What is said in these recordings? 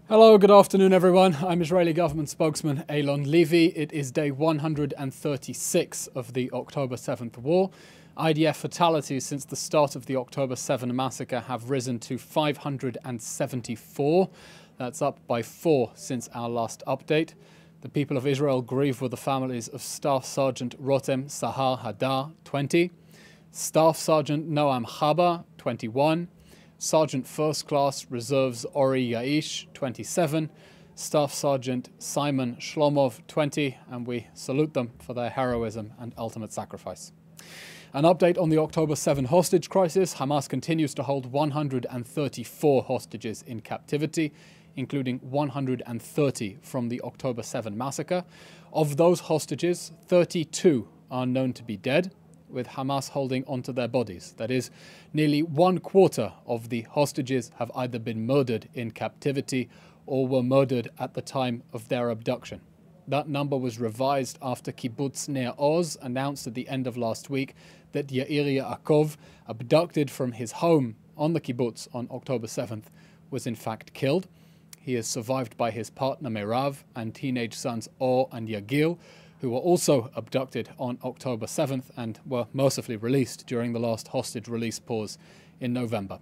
Hello, good afternoon everyone. I'm Israeli government spokesman Eylon Levy. It is day 136 of the October 7th war. IDF fatalities since the start of the October 7 massacre have risen to 574. That's up by 4 since our last update. The people of Israel grieve with the families of Staff Sergeant Rotem Sahar Hadar, 20, Staff Sergeant Noam Chaba, 21, Sergeant First Class Reserves Ori Yaish, 27, Staff Sergeant Simon Shlomov, 20, and we salute them for their heroism and ultimate sacrifice. An update on the October 7 hostage crisis. Hamas continues to hold 134 hostages in captivity, including 130 from the October 7 massacre. Of those hostages, 32 are known to be dead, with Hamas holding onto their bodies. That is, nearly 1/4 of the hostages have either been murdered in captivity or were murdered at the time of their abduction. That number was revised after Kibbutz Nir Oz announced at the end of last week that Yair Yaakov, abducted from his home on the kibbutz on October 7th, was in fact killed. He is survived by his partner Merav and teenage sons Or and Yagil, who were also abducted on October 7th and were mercifully released during the last hostage release pause in November.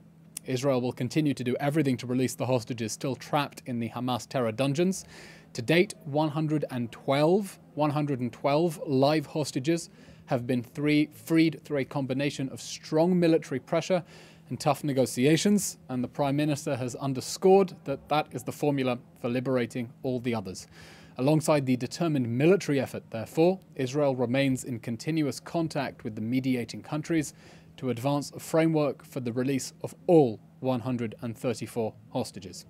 Israel will continue to do everything to release the hostages still trapped in the Hamas terror dungeons. To date, 112 live hostages have been freed through a combination of strong military pressure and tough negotiations, and the Prime Minister has underscored that that is the formula for liberating all the others. Alongside the determined military effort, therefore, Israel remains in continuous contact with the mediating countries to advance a framework for the release of all 134 hostages.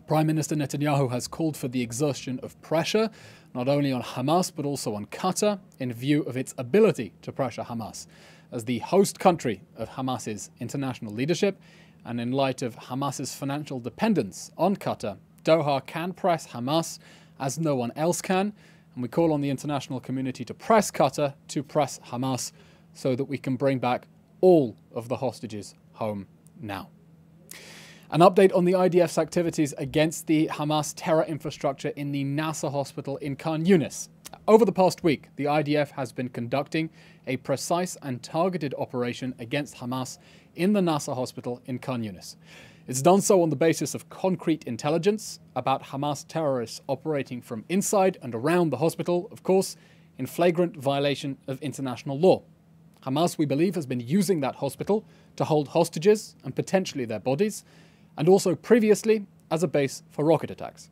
Prime Minister Netanyahu has called for the exertion of pressure, not only on Hamas but also on Qatar, in view of its ability to pressure Hamas. As the host country of Hamas's international leadership, and in light of Hamas's financial dependence on Qatar, Doha can press Hamas as no one else can, and we call on the international community to press Qatar to press Hamas so that we can bring back all of the hostages home now. An update on the IDF's activities against the Hamas terror infrastructure in the Nasser hospital in Khan Yunis. Over the past week, the IDF has been conducting a precise and targeted operation against Hamas in the Nasser hospital in Khan Yunis. It's done so on the basis of concrete intelligence about Hamas terrorists operating from inside and around the hospital, of course, in flagrant violation of international law. Hamas, we believe, has been using that hospital to hold hostages and potentially their bodies, and also previously as a base for rocket attacks.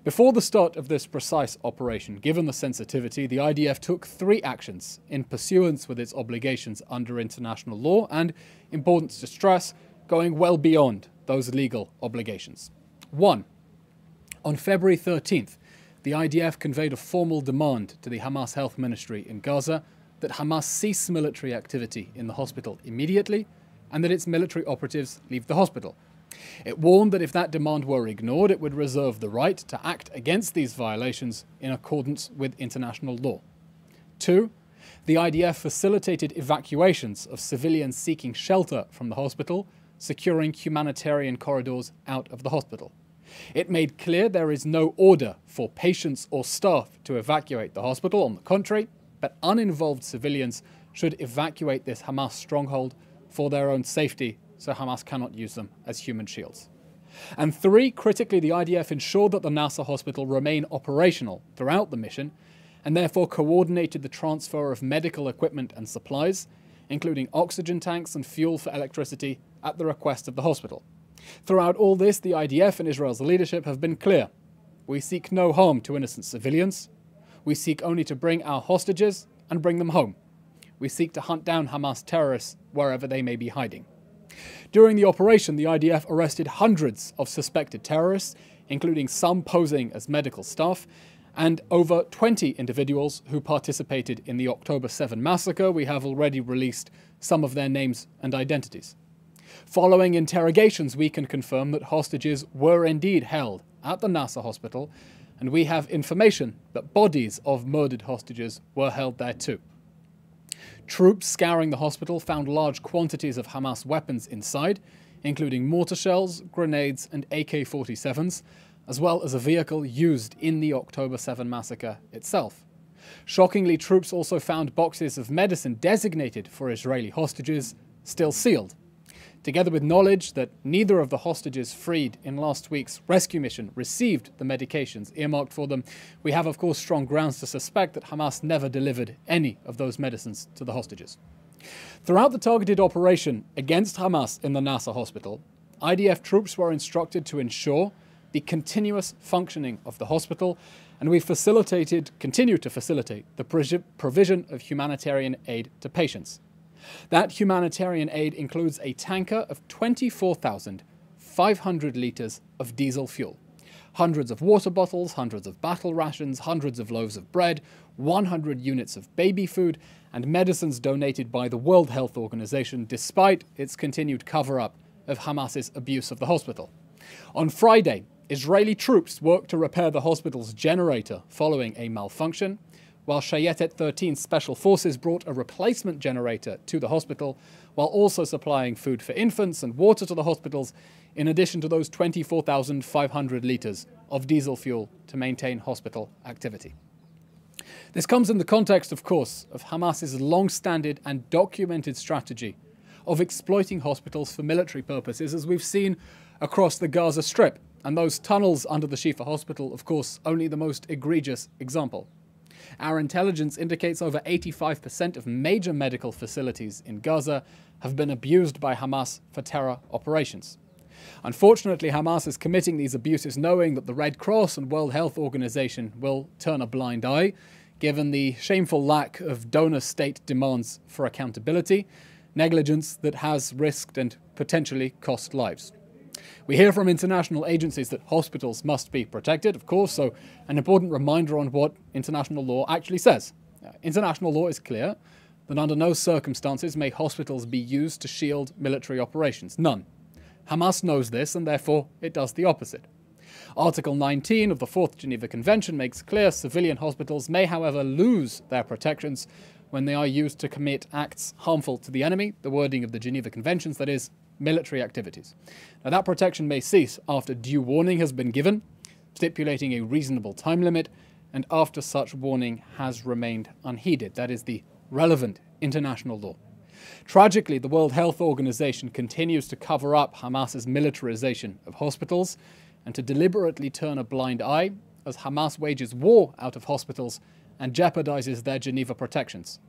Before the start of this precise operation, given the sensitivity, the IDF took 3 actions in pursuance with its obligations under international law and, important to stress, going well beyond those legal obligations. 1. On February 13th, the IDF conveyed a formal demand to the Hamas Health Ministry in Gaza that Hamas cease military activity in the hospital immediately and that its military operatives leave the hospital. It warned that if that demand were ignored, it would reserve the right to act against these violations in accordance with international law. 2. The IDF facilitated evacuations of civilians seeking shelter from the hospital, securing humanitarian corridors out of the hospital. It made clear there is no order for patients or staff to evacuate the hospital, on the contrary, but uninvolved civilians should evacuate this Hamas stronghold for their own safety, so Hamas cannot use them as human shields. And 3, critically, the IDF ensured that the Nasser hospital remain operational throughout the mission, and therefore coordinated the transfer of medical equipment and supplies, including oxygen tanks and fuel for electricity, at the request of the hospital. Throughout all this, the IDF and Israel's leadership have been clear. We seek no harm to innocent civilians. We seek only to bring our hostages and bring them home. We seek to hunt down Hamas terrorists wherever they may be hiding. During the operation, the IDF arrested hundreds of suspected terrorists, including some posing as medical staff, and over 20 individuals who participated in the October 7 massacre. We have already released some of their names and identities. Following interrogations, we can confirm that hostages were indeed held at the Nasser hospital, and we have information that bodies of murdered hostages were held there too. Troops scouring the hospital found large quantities of Hamas weapons inside, including mortar shells, grenades and AK-47s, as well as a vehicle used in the October 7 massacre itself. Shockingly, troops also found boxes of medicine designated for Israeli hostages, still sealed. Together with knowledge that neither of the hostages freed in last week's rescue mission received the medications earmarked for them, we have of course strong grounds to suspect that Hamas never delivered any of those medicines to the hostages. Throughout the targeted operation against Hamas in the Nasser hospital, IDF troops were instructed to ensure the continuous functioning of the hospital, and we continue to facilitate the provision of humanitarian aid to patients. That humanitarian aid includes a tanker of 24,500 litres of diesel fuel, hundreds of water bottles, hundreds of battle rations, hundreds of loaves of bread, 100 units of baby food, and medicines donated by the World Health Organization despite its continued cover-up of Hamas's abuse of the hospital. On Friday, Israeli troops worked to repair the hospital's generator following a malfunction, while Shayetet 13 Special Forces brought a replacement generator to the hospital, while also supplying food for infants and water to the hospitals, in addition to those 24,500 litres of diesel fuel to maintain hospital activity. This comes in the context, of course, of Hamas's long-standing and documented strategy of exploiting hospitals for military purposes, as we've seen across the Gaza Strip, and those tunnels under the Shifa hospital, of course, only the most egregious example. Our intelligence indicates over 85% of major medical facilities in Gaza have been abused by Hamas for terror operations. Unfortunately, Hamas is committing these abuses knowing that the Red Cross and World Health Organization will turn a blind eye, given the shameful lack of donor state demands for accountability, negligence that has risked and potentially cost lives. We hear from international agencies that hospitals must be protected, of course, so an important reminder on what international law actually says. International law is clear that under no circumstances may hospitals be used to shield military operations. None. Hamas knows this, and therefore it does the opposite. Article 19 of the Fourth Geneva Convention makes clear civilian hospitals may, however, lose their protections when they are used to commit acts harmful to the enemy, the wording of the Geneva Conventions, that is, military activities. Now, that protection may cease after due warning has been given, stipulating a reasonable time limit, and after such warning has remained unheeded. That is the relevant international law. Tragically, the World Health Organization continues to cover up Hamas's militarization of hospitals and to deliberately turn a blind eye as Hamas wages war out of hospitals and jeopardizes their Geneva protections.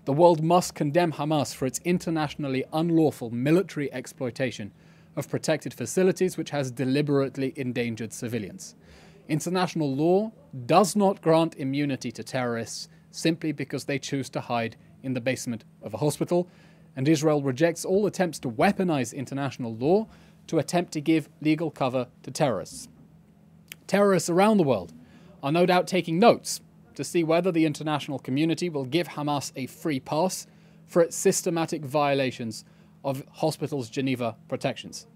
The world must condemn Hamas for its internationally unlawful military exploitation of protected facilities which has deliberately endangered civilians. International law does not grant immunity to terrorists simply because they choose to hide in the basement of a hospital, and Israel rejects all attempts to weaponize international law to attempt to give legal cover to terrorists. Terrorists around the world are no doubt taking notes to see whether the international community will give Hamas a free pass for its systematic violations of hospitals' Geneva protections.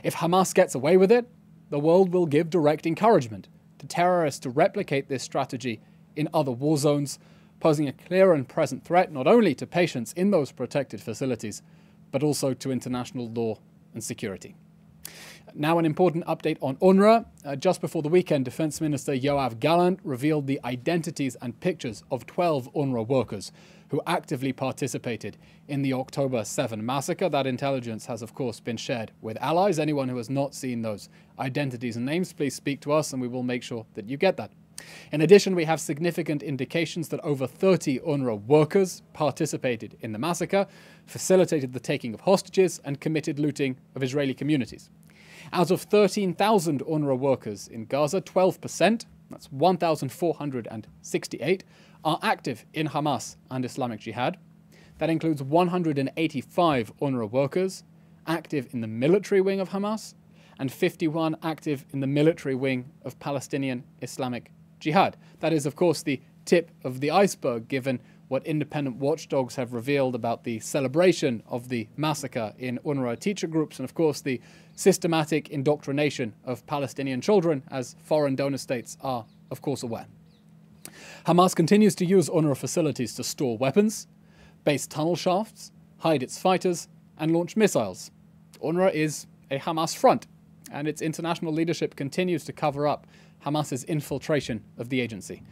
If Hamas gets away with it, the world will give direct encouragement to terrorists to replicate this strategy in other war zones, posing a clear and present threat not only to patients in those protected facilities, but also to international law and security. Now, an important update on Onra. Just before the weekend, Defense Minister Yoav Gallant revealed the identities and pictures of 12 Onra workers who actively participated in the October 7 massacre. That intelligence has, of course, been shared with allies. Anyone who has not seen those identities and names, please speak to us and we will make sure that you get that. In addition, we have significant indications that over 30 UNRWA workers participated in the massacre, facilitated the taking of hostages, and committed looting of Israeli communities. Out of 13,000 UNRWA workers in Gaza, 12%, that's 1,468, are active in Hamas and Islamic Jihad. That includes 185 UNRWA workers active in the military wing of Hamas and 51 active in the military wing of Palestinian Islamic Jihad. That is, of course, the tip of the iceberg, given what independent watchdogs have revealed about the celebration of the massacre in UNRWA teacher groups and, of course, the systematic indoctrination of Palestinian children, as foreign donor states are, of course, aware. Hamas continues to use UNRWA facilities to store weapons, base tunnel shafts, hide its fighters, and launch missiles. Onra is a Hamas front, and its international leadership continues to cover up Hamas's infiltration of the agency.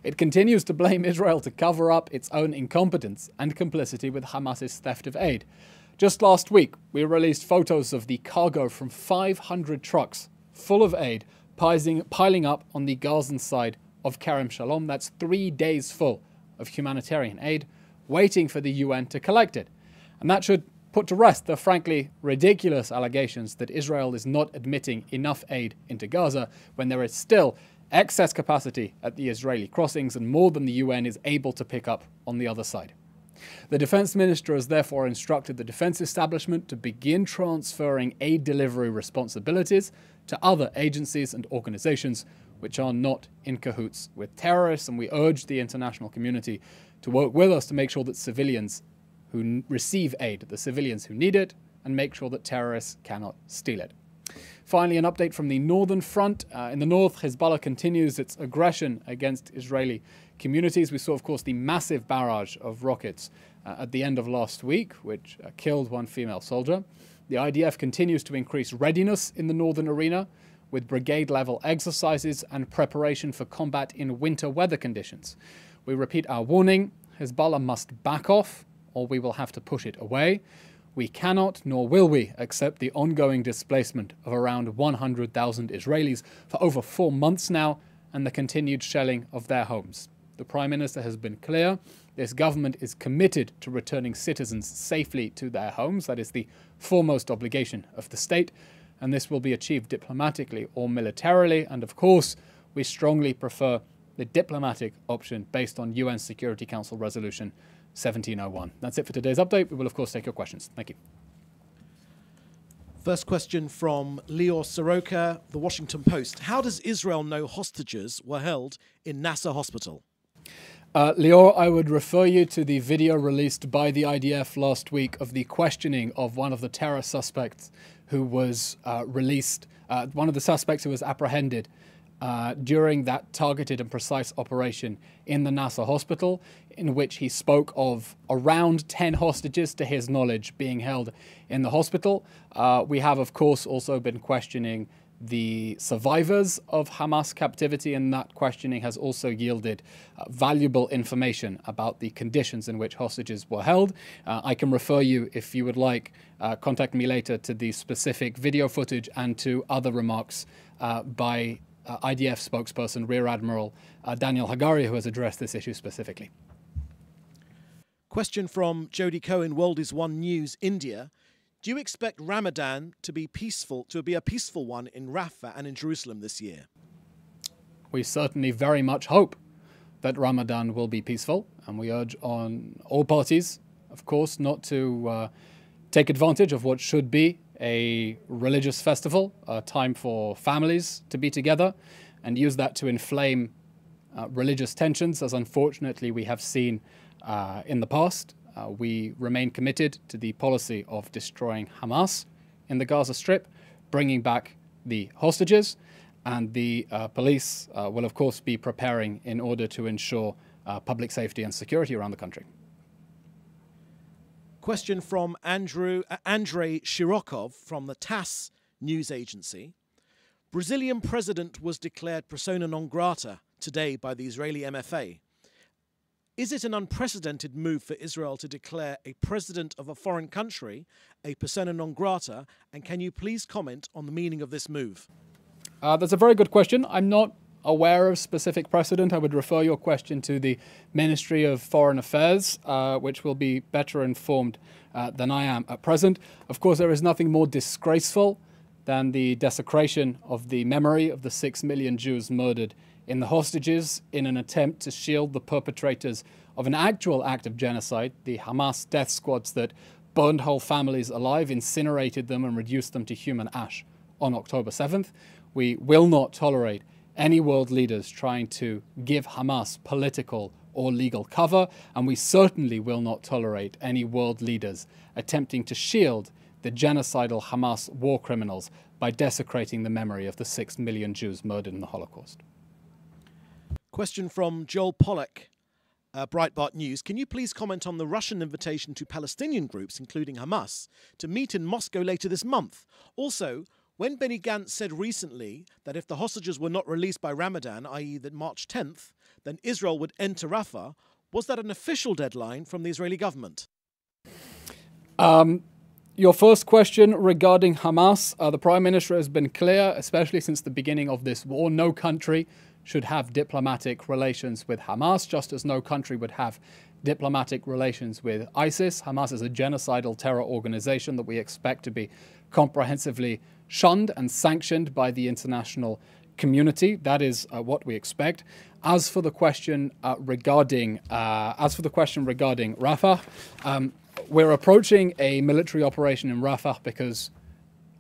It continues to blame Israel to cover up its own incompetence and complicity with Hamas's theft of aid. Just last week, we released photos of the cargo from 500 trucks full of aid piling up on the Gazan side of Kerem Shalom. That's 3 days full of humanitarian aid, waiting for the UN to collect it. And that should put to rest the frankly ridiculous allegations that Israel is not admitting enough aid into Gaza when there is still excess capacity at the Israeli crossings and more than the UN is able to pick up on the other side. The defense minister has therefore instructed the defense establishment to begin transferring aid delivery responsibilities to other agencies and organizations which are not in cahoots with terrorists, and we urge the international community to work with us to make sure that civilians who receive aid, the civilians who need it, and make sure that terrorists cannot steal it. Finally, an update from the northern front. In the north, Hezbollah continues its aggression against Israeli communities. We saw, of course, the massive barrage of rockets at the end of last week, which killed one female soldier. The IDF continues to increase readiness in the northern arena with brigade-level exercises and preparation for combat in winter weather conditions. We repeat our warning: Hezbollah must back off, or we will have to push it away. We cannot, nor will we, accept the ongoing displacement of around 100,000 Israelis for over 4 months now, and the continued shelling of their homes. The Prime Minister has been clear. This government is committed to returning citizens safely to their homes. That is the foremost obligation of the state, and this will be achieved diplomatically or militarily. And of course, we strongly prefer the diplomatic option based on UN Security Council Resolution 1701. That's it for today's update. We will, of course, take your questions. Thank you. First question from Lior Soroka, The Washington Post. How does Israel know hostages were held in Nasser Hospital? Lior, I would refer you to the video released by the IDF last week of the questioning of one of the terror suspects who was one of the suspects who was apprehended during that targeted and precise operation in the Nasser hospital, in which he spoke of around 10 hostages, to his knowledge, being held in the hospital. We have, of course, also been questioning the survivors of Hamas captivity, and that questioning has also yielded valuable information about the conditions in which hostages were held. I can refer you, if you would like, contact me later, to the specific video footage and to other remarks by IDF spokesperson Rear Admiral Daniel Hagari, who has addressed this issue specifically. Question from Jody Cohen, World is One News, India. Do you expect Ramadan to be a peaceful one in Rafa and in Jerusalem this year? We certainly very much hope that Ramadan will be peaceful, and we urge on all parties, of course, not to take advantage of what should be a religious festival, a time for families to be together, and use that to inflame religious tensions, as unfortunately we have seen in the past. We remain committed to the policy of destroying Hamas in the Gaza Strip, bringing back the hostages, and the police will, of course, be preparing in order to ensure public safety and security around the country. Question from Andrei Shirokov from the TASS news agency. Brazilian president was declared persona non grata today by the Israeli MFA. Is it an unprecedented move for Israel to declare a president of a foreign country a persona non grata? And can you please comment on the meaning of this move? That's a very good question. I'm not aware of specific precedent. I would refer your question to the Ministry of Foreign Affairs, which will be better informed than I am at present. Of course, there is nothing more disgraceful than the desecration of the memory of the 6 million Jews murdered in the hostages in an attempt to shield the perpetrators of an actual act of genocide, the Hamas death squads that burned whole families alive, incinerated them and reduced them to human ash on October 7th. We will not tolerate any world leaders trying to give Hamas political or legal cover, and we certainly will not tolerate any world leaders attempting to shield the genocidal Hamas war criminals by desecrating the memory of the 6 million Jews murdered in the Holocaust. Question from Joel Pollack. Breitbart News, can you please comment on the Russian invitation to Palestinian groups, including Hamas, to meet in Moscow later this month? Also, when Benny Gantz said recently that if the hostages were not released by Ramadan, i.e. that March 10th, then Israel would enter Rafa, was that an official deadline from the Israeli government? Your first question regarding Hamas, the Prime Minister has been clear, especially since the beginning of this war, no country should have diplomatic relations with Hamas, just as no country would have diplomatic relations with ISIS. Hamas is a genocidal terror organization that we expect to be comprehensively shunned and sanctioned by the international community. That is what we expect. As for the question regarding Rafah, we're approaching a military operation in Rafah because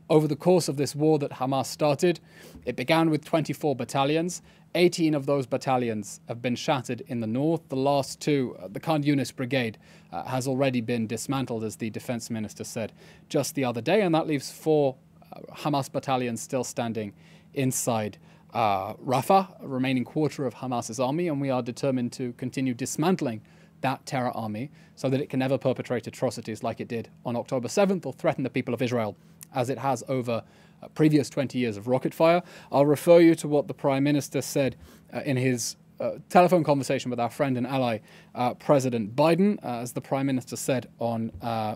over the course of this war that Hamas started, it began with 24 battalions. 18 of those battalions have been shattered in the north. The last two, the Khan Yunis Brigade, has already been dismantled, as the defense minister said just the other day, and that leaves 4 Hamas battalions still standing inside Rafah, a remaining quarter of Hamas's army, and we are determined to continue dismantling that terror army so that it can never perpetrate atrocities like it did on October 7th or threaten the people of Israel as it has over previous 20 years of rocket fire. I'll refer you to what the Prime Minister said in his telephone conversation with our friend and ally, President Biden, as the Prime Minister said on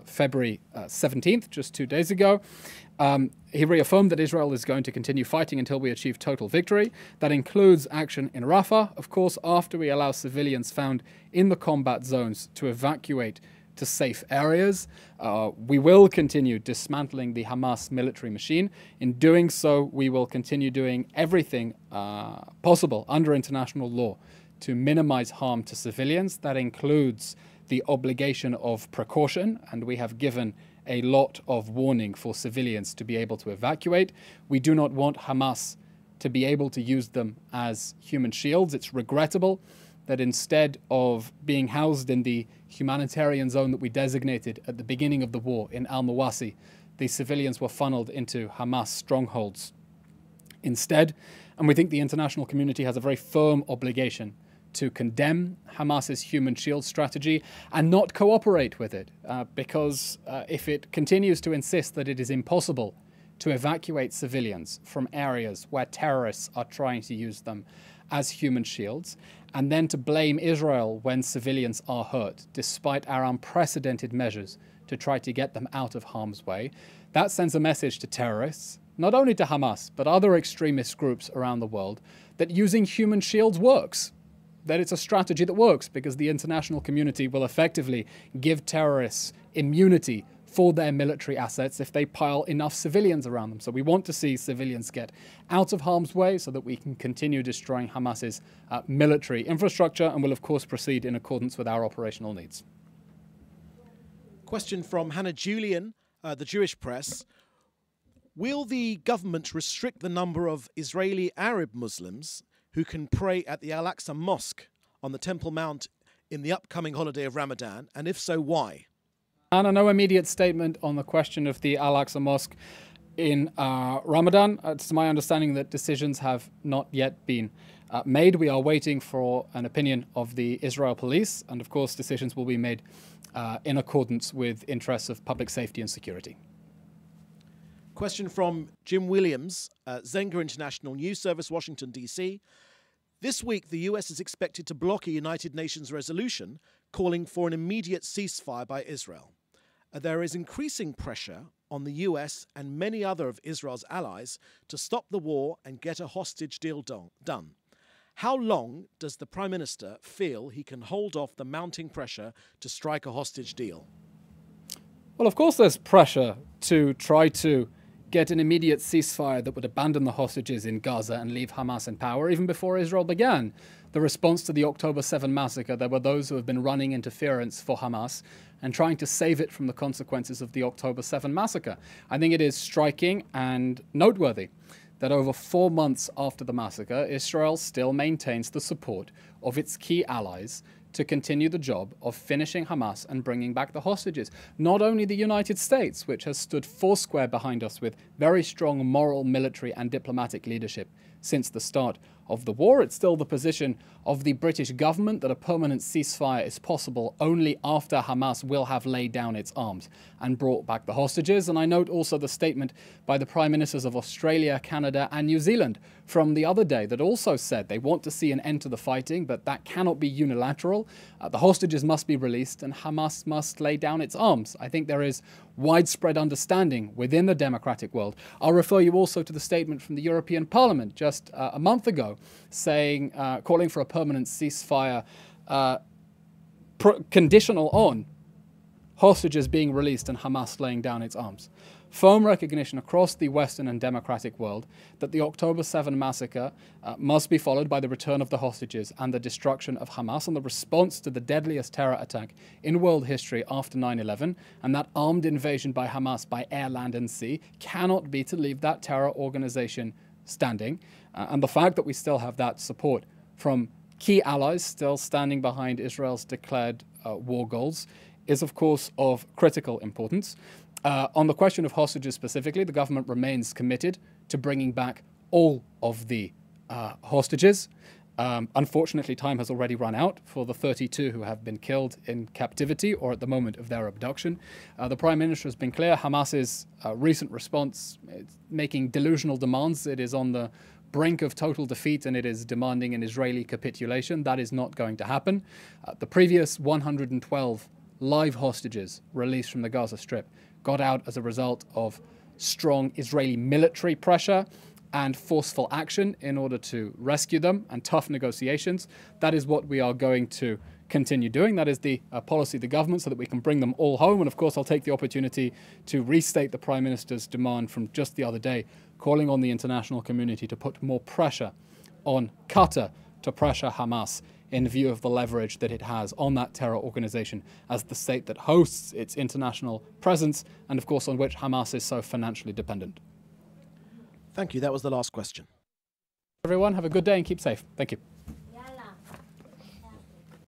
February 17th, just 2 days ago. He reaffirmed that Israel is going to continue fighting until we achieve total victory. That includes action in Rafah, of course, after we allow civilians found in the combat zones to evacuate to safe areas. We will continue dismantling the Hamas military machine. In doing so, we will continue doing everything possible under international law to minimize harm to civilians. That includes the obligation of precaution, and we have given a lot of warning for civilians to be able to evacuate. We do not want Hamas to be able to use them as human shields. It's regrettable that instead of being housed in the humanitarian zone that we designated at the beginning of the war in al-Mawasi, these civilians were funneled into Hamas strongholds instead. And we think the international community has a very firm obligation to condemn Hamas's human shield strategy and not cooperate with it, because if it continues to insist that it is impossible to evacuate civilians from areas where terrorists are trying to use them as human shields, and then to blame Israel when civilians are hurt, despite our unprecedented measures to try to get them out of harm's way, that sends a message to terrorists, not only to Hamas, but other extremist groups around the world, that using human shields works, that it's a strategy that works, because the international community will effectively give terrorists immunity for their military assets if they pile enough civilians around them. So we want to see civilians get out of harm's way so that we can continue destroying Hamas's military infrastructure, and will of course proceed in accordance with our operational needs. Question from Hannah Julian, the Jewish press. Will the government restrict the number of Israeli Arab Muslims who can pray at the AlAqsa Mosque on the Temple Mount in the upcoming holiday of Ramadan, and if so, why? And no immediate statement on the question of the AlAqsa Mosque in Ramadan. It's my understanding that decisions have not yet been made. We are waiting for an opinion of the Israel police, and of course decisions will be made in accordance with interests of public safety and security. Question from Jim Williams, Zenga International News Service, Washington, D.C. This week, the US is expected to block a United Nations resolution calling for an immediate ceasefire by Israel. There is increasing pressure on the US and many other of Israel's allies to stop the war and get a hostage deal done. How long does the Prime Minister feel he can hold off the mounting pressure to strike a hostage deal? Well, of course there's pressure to try to get an immediate ceasefire that would abandon the hostages in Gaza and leave Hamas in power. Even before Israel began the response to the October 7 massacre, there were those who have been running interference for Hamas and trying to save it from the consequences of the October 7 massacre. I think it is striking and noteworthy that over 4 months after the massacre, Israel still maintains the support of its key allies to continue the job of finishing Hamas and bringing back the hostages. Not only the United States, which has stood foursquare behind us with very strong moral, military and diplomatic leadership since the start of the war. It's still the position of the British government that a permanent ceasefire is possible only after Hamas will have laid down its arms and brought back the hostages. And I note also the statement by the Prime Ministers of Australia, Canada and New Zealand from the other day that also said they want to see an end to the fighting, but that cannot be unilateral. The hostages must be released and Hamas must lay down its arms. I think there is widespread understanding within the democratic world. I'll refer you also to the statement from the European Parliament just a month ago saying, calling for a permanent ceasefire conditional on hostages being released and Hamas laying down its arms. Firm recognition across the Western and democratic world that the October 7 massacre must be followed by the return of the hostages and the destruction of Hamas and the response to the deadliest terror attack in world history after 9/11, and that armed invasion by Hamas by air, land and sea cannot be to leave that terror organization standing. And the fact that we still have that support from key allies still standing behind Israel's declared war goals is, of course, of critical importance. On the question of hostages specifically, the government remains committed to bringing back all of the hostages. Unfortunately, time has already run out for the 32 who have been killed in captivity or at the moment of their abduction. The Prime Minister has been clear. Hamas's recent response, it's making delusional demands. It is on the brink of total defeat and it is demanding an Israeli capitulation. That is not going to happen. The previous 112 live hostages released from the Gaza Strip got out as a result of strong Israeli military pressure and forceful action in order to rescue them and tough negotiations. That is what we are going to continue doing. That is the policy of the government so that we can bring them all home. And of course, I'll take the opportunity to restate the Prime Minister's demand from just the other day, calling on the international community to put more pressure on Qatar to pressure Hamas in view of the leverage that it has on that terror organization as the state that hosts its international presence and, of course, on which Hamas is so financially dependent. Thank you. That was the last question. Everyone, have a good day and keep safe. Thank you.